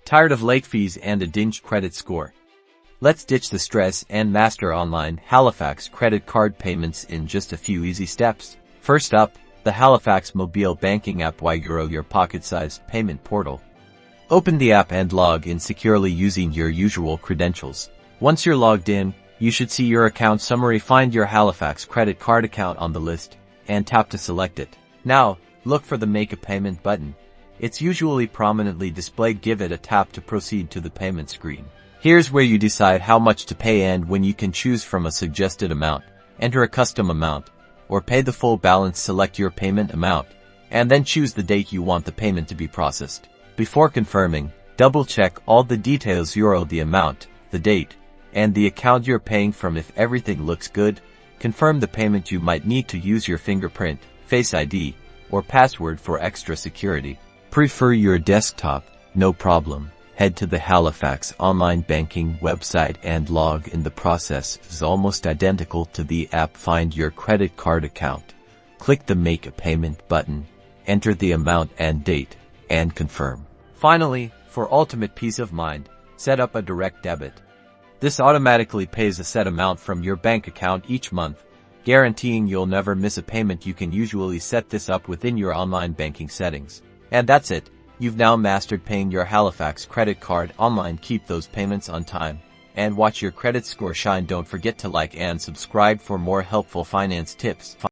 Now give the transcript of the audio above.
Tired of late fees and a dinged credit score? Let's ditch the stress and master online Halifax credit card payments in just a few easy steps. First up, the Halifax mobile banking app. Your pocket-sized payment portal. Open the app and log in securely using your usual credentials. Once you're logged in, you should see your account summary. Find your Halifax credit card account on the list and tap to select it. Now, look for the Make a Payment button. It's usually prominently displayed. Give it a tap to proceed to the payment screen. Here's where you decide how much to pay and when you can choose from a suggested amount, enter a custom amount, or pay the full balance. Select your payment amount, and then choose the date you want the payment to be processed. Before confirming, double-check all the details: the amount, the date, and the account you're paying from. If everything looks good, confirm the payment. You might need to use your fingerprint, Face ID, or password for extra security. Prefer your desktop? No problem. Head to the Halifax online banking website and log in. The process is almost identical to the app. Find your credit card account. Click the Make a Payment button, enter the amount and date, and confirm. Finally, for ultimate peace of mind, set up a direct debit. This automatically pays a set amount from your bank account each month, guaranteeing you'll never miss a payment. You can usually set this up within your online banking settings. And that's it. You've now mastered paying your Halifax credit card online. Keep those payments on time and watch your credit score shine. Don't forget to like and subscribe for more helpful finance tips.